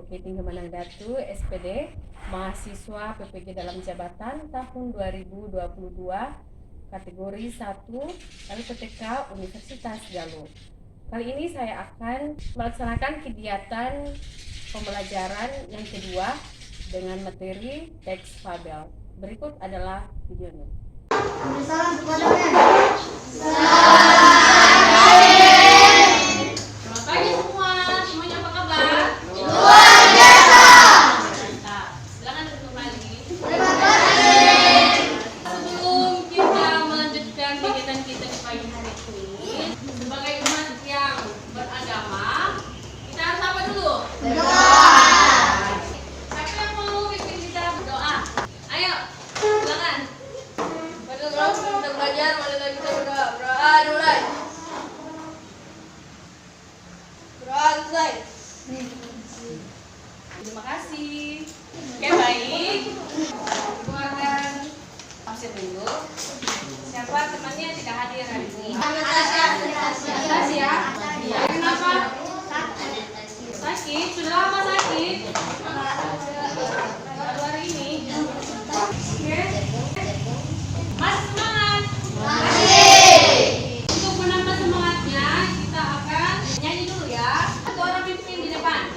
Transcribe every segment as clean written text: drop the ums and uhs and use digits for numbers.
Bukit Tinggi Menang Datu, SPD, mahasiswa PPG dalam jabatan tahun 2022, kategori 1, LPTK Universitas Galuh. Kali ini saya akan melaksanakan kegiatan pembelajaran yang kedua dengan materi teks fabel. Berikut adalah videonya. Salam kepada Terima kasih. Oke, baik. Keluarkan absen dulu. Siapa temannya yang tidak hadir hari ini? Anastasia. Kenapa? Sakit? Sudah lama sakit? Baru hari ini. Oke. Masih semangat? Untuk menambah semangatnya, kita akan nyanyi dulu ya. Suara pimpin di depan.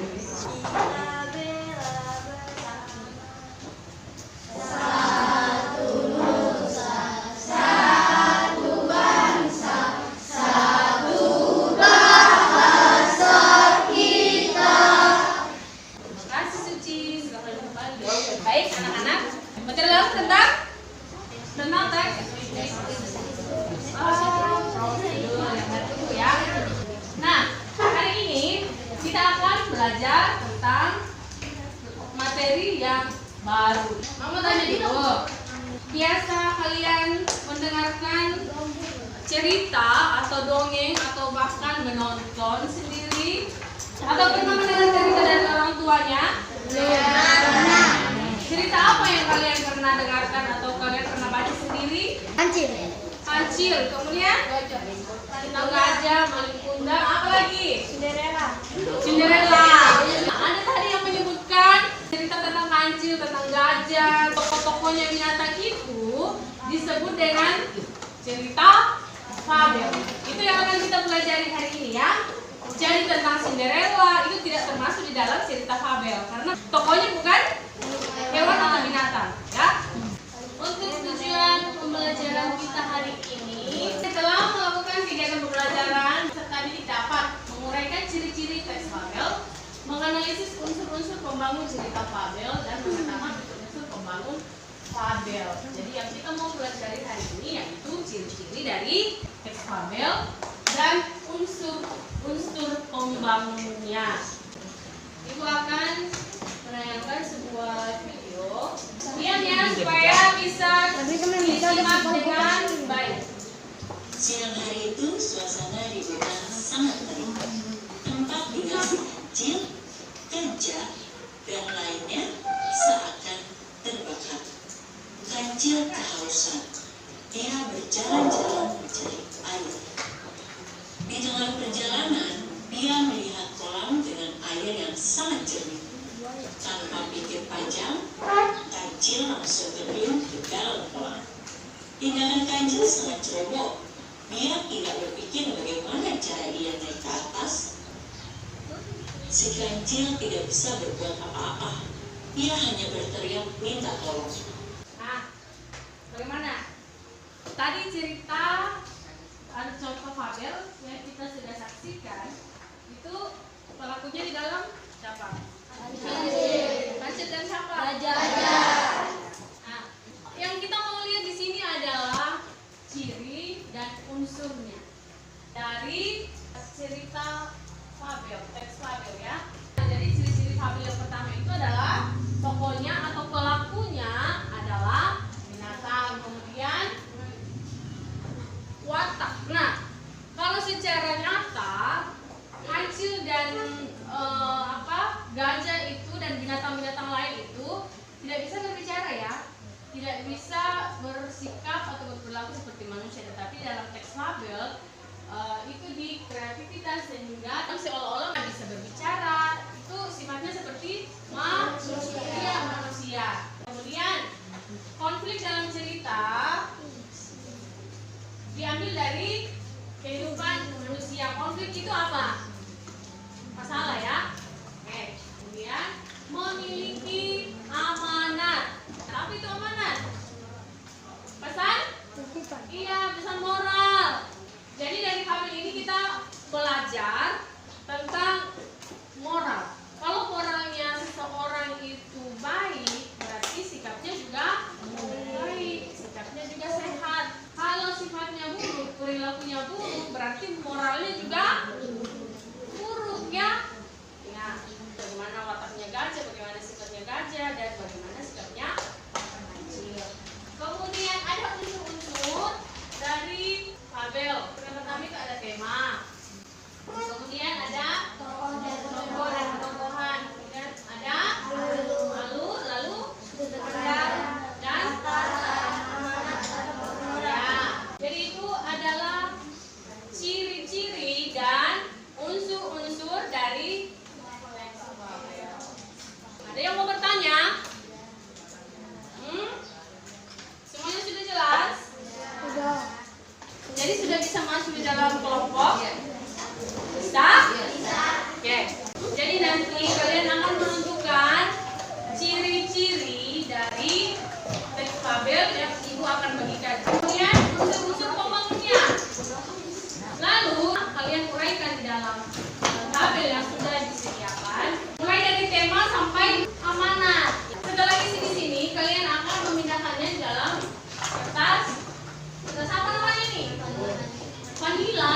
Baik anak-anak, materi lalu tentang teks. Tunggu ya. Nah, hari ini kita akan belajar tentang materi yang baru. Mama tanya dulu. Biasa kalian mendengarkan cerita atau dongeng atau bahkan menonton sendiri? Atau pernah mendengar cerita dari orang tuanya? Cerita apa yang kalian pernah dengarkan atau kalian pernah baca sendiri? Kancil. Kemudian tentang gajah, maling kundang, apa lagi? Cinderella. Ada tadi yang menyebutkan cerita tentang kancil, tentang gajah, tokoh-tokohnya binatang itu disebut dengan cerita fabel. Itu yang akan kita pelajari hari ini ya. Jadi tentang Cinderella itu tidak termasuk di dalam cerita fabel karena tokohnya bukan hewan atau binatang, ya. Untuk tujuan pembelajaran kita hari ini, setelah melakukan kegiatan pembelajaran, serta didik dapat menguraikan ciri-ciri teks fabel, menganalisis unsur-unsur pembangun cerita fabel, dan mengetahui unsur pembangun fabel. Jadi yang kita mau pelajari hari ini yaitu ciri-ciri dari teks fabel dan unsur pembangunnya. Ibu akan menayangkan sebuah video. Diam ya supaya bisa disimak dengan baik. Siang hari itu suasana di hutan sangat terik. Tempat tinggal kecil, gajah, dan lainnya seakan terbakar. Kancil kehausan. Dia berjalan-jalan mencari air. Di tengah perjalanan, dia melihat kolam dengan air yang sangat jernih. Tanpa pikir panjang, kancil langsung terjun ke dalam kolam. Tindakan kancil sangat ceroboh. Dia tidak berpikir bagaimana cara dia naik ke atas. Si kancil tidak bisa berbuat apa-apa. Dia hanya berteriak minta tolong. Nah, bagaimana? Tadi cerita ada contoh fabel yang kita sudah saksikan itu pelakunya di dalam siapa? Kancil dan siapa? Gajah. Nah, yang kita mau lihat di sini adalah ciri dan unsurnya dari cerita fabel, teks fabel ya. Jadi ciri-ciri fabel yang pertama itu adalah tokohnya atau pelakunya adalah binatang, kemudian watak. Nah, kalau secara nyata kancil dan gajah itu dan binatang-binatang lain itu tidak bisa berbicara ya, tidak bisa bersikap atau berperilaku seperti manusia. Tetapi dalam teks fabel itu di kreativitas sehingga seolah-olah bisa berbicara. Itu si sifatnya seperti manusia. Kemudian konflik dalam cerita diambil dari kehidupan manusia. Konflik itu apa? Masalah ya. Oke. Kemudian memiliki amanat. Apa itu amanat? Pesan? Iya, pesan moral. Jadi dari fabel ini kita belajar tentang moral. Kalau moralnya seseorang itu baik, berarti sikapnya juga baik, sikapnya juga sehat. Kalau sifatnya buruk, perilakunya buruk, berarti moralnya juga buruk ya. Ya, bagaimana wataknya gajah, bagaimana sifatnya gajah, dan bagaimana sikapnya kecil. Kemudian ada unsur-unsur dari fabel. Pertama itu ada tema. Kemudian ada tokoh dan tokohan. Kemudian ada alur, lalu dan ya. Jadi itu adalah ciri-ciri dan unsur-unsur dari fabel. Ada yang mau bertanya? Semuanya sudah jelas? Jadi sudah bisa masuk di dalam kelompok? Bisa? Oke. Jadi nanti kalian akan menentukan ciri-ciri dari teks fabel yang ibu akan bagikan. Kemudian unsur-unsur pembangunnya. Lalu kalian uraikan di dalam tabel yang sudah disediakan, mulai dari tema sampai amanat. Setelah isi di sini, kalian akan memindahkannya di dalam kertas apa namanya ini? Vanilla.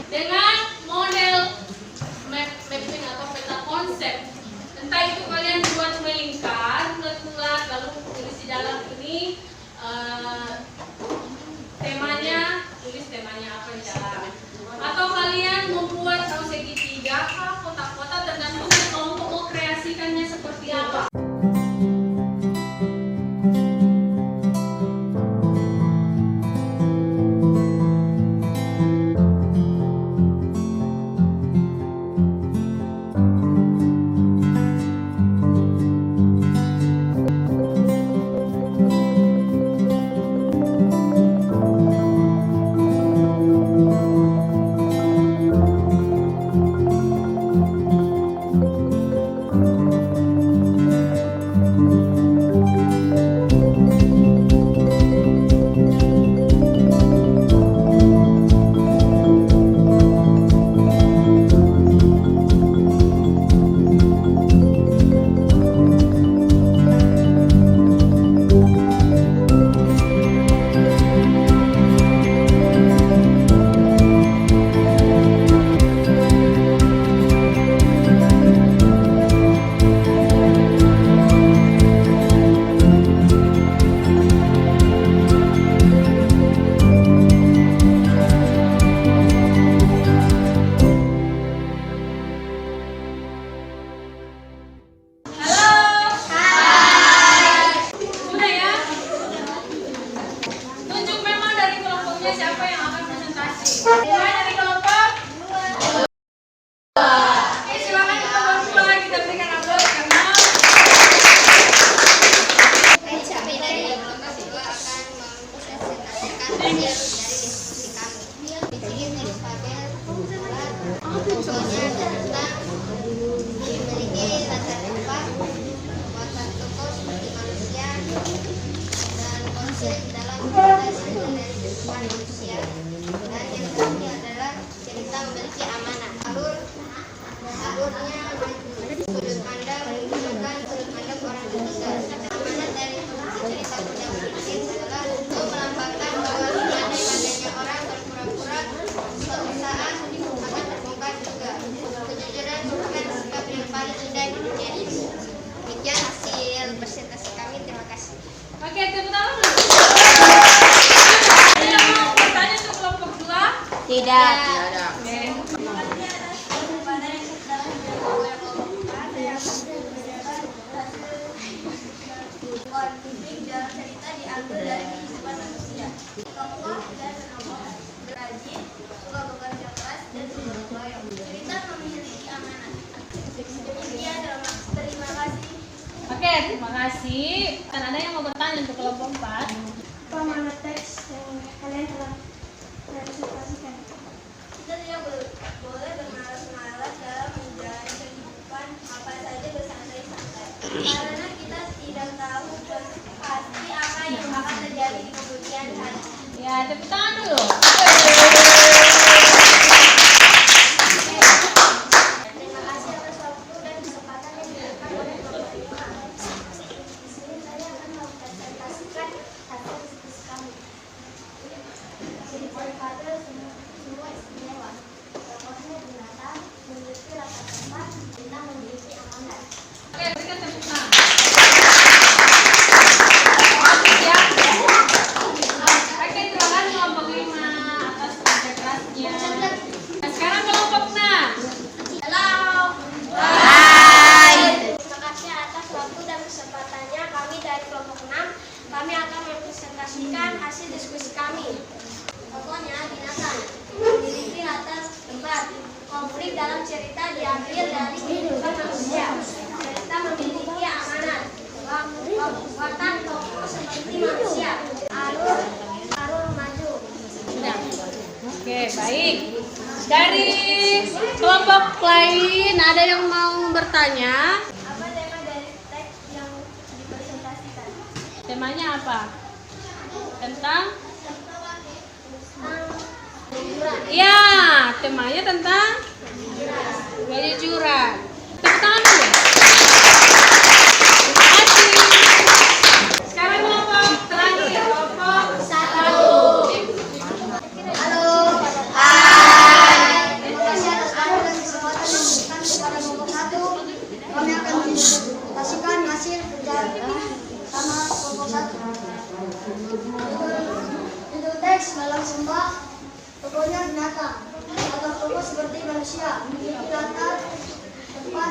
Dengan model mapping atau peta konsep. Entah itu kalian buat melingkar, bulat-bulat, lalu tulis di dalam ini temanya, tulis temanya apa di dalam. Atau kalian membuat segitiga, kotak-kotak, tergantung kelompok mau kreasikannya seperti apa. Presentasi kami, terima kasih. Oke, tepuk tangan. Ada yang mau bertanya untuk kelompok 2? Tidak. Oke. Konflik dalam cerita diambil dari kehidupan manusia. Tokoh dan tokoh berajin, suka bekerja keras dan suka bergoyang. Cerita memiliki amanat. Demikian, terima kasih. Oke, terima kasih. Kan ada yang mau bertanya untuk kelompok 4. Apa mana teks yang kalian telah presentasikan? Kita tidak boleh bermalas-malas dalam menjalani kehidupan apa saja bersantai-santai. Karena kita tidak tahu pasti apa yang akan terjadi di kemudian hari. Ya, tepuk tangan dulu. Terima kasih atas waktu dan kesempatan yang diberikan oleh Bapak Ibu. Di sini saya akan mempresentasikan hasil diskusi kami. Ciri-ciri kader semua istimewa. Tokohnya binatang, memiliki rasa hormat, bintang memiliki amanat. Oke, berikan tepuk tangan. Bagus ya. Oke, terima kasih kelompok 5 atas kerja kerasnya. Nah, sekarang kelompok 6. Halo. Terima kasih atas waktu dan kesempatannya. Kami dari kelompok 6, kami akan mempresentasikan hasil diskusi kami. Tokohnya binatang, memiliki latar tempat. Konflik dalam cerita diambil dari kehidupan manusia. Cerita memiliki amanat. Watak tokoh seperti manusia. Alur maju. Oke, baik. Dari kelompok lain ada yang mau bertanya? Apa tema dari teks yang dipresentasikan? Temanya apa? Tentang? Ya, temanya tentang kejujuran. Tepuk tangan dulu. Terima kasih. Sekarang kelompok terakhir, kelompok 1. Halo. Hai. Terima kasih atas waktu dan kesempatan yang diberikan kepada kelompok 1. Kami akan mempresentasikan hasil kerja sama kelompok 1. Judul teks dalam sembah. Tokohnya binatang. Watak tokoh seperti manusia, memiliki latar tempat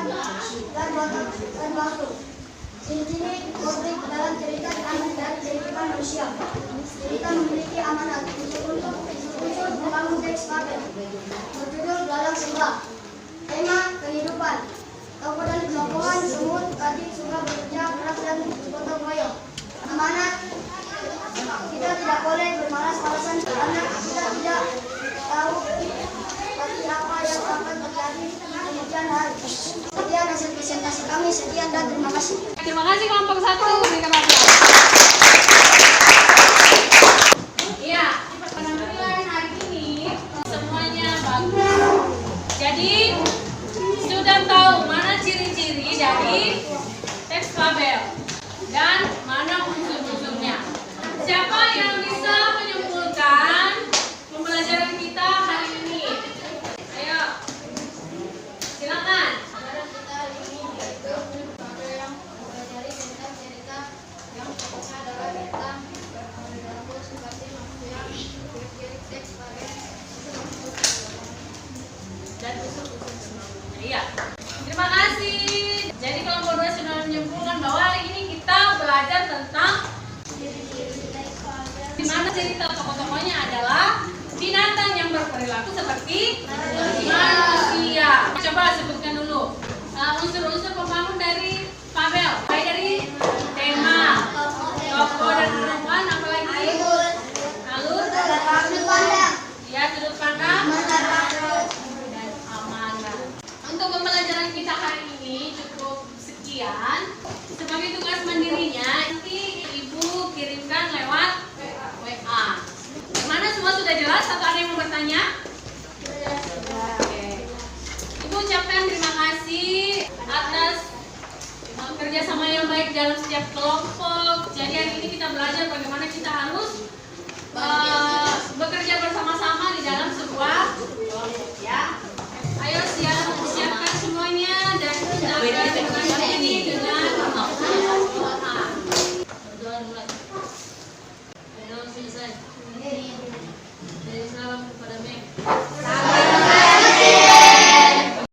dan watak dan waktu. Ciri-ciri konflik dalam cerita diambil dari kehidupan manusia. Cerita memiliki amanat untuk membangun teks Babel. Berjudul dalam sembah. Tema kehidupan. Tokoh dan kelompokan semut tadi suka bekerja keras dan gotong royong. Amanat. Kita tidak boleh bermalas-malasan karena kita tidak tahu pasti apa yang akan terjadi di kemudian hari. Sekian hasil presentasi kami. Sekian dan terima kasih. Terima kasih kelompok 1. Berikan aplaus. Iya, penampilan hari ini semuanya bagus. Jadi sudah tahu mana ciri-ciri dari teks Babel dan mana unsur-unsurnya. Siapa yang bisa menyimpulkan pembelajaran kita hari ini? Ayo, silakan. Dan unsur-unsurnya. Iya. Terima kasih. Jadi kelompok 2 sudah menyimpulkan bahwa hari ini kita belajar tentang di mana cerita tokoh-tokohnya adalah binatang yang berperilaku seperti manusia. Coba sebutkan dulu unsur-unsur pembangun dari Babel. Baik dari tema, tokoh dan perempuan, apalagi alur, ya sudut pandang, dan amanah. Untuk pembelajaran kita hari ini cukup sekian. Sebagai tugas mandirinya nanti ibu kirimkan lewat WA. Mana semua sudah jelas atau ada yang mau bertanya? Oke. Ibu ucapkan terima kasih atas kerjasama yang baik dalam setiap kelompok. Jadi hari ini kita belajar bagaimana kita harus bekerja bersama-sama di dalam sebuah kelompok, ya. Ayo siapkan semuanya dan kita akan mengakhiri ini dengan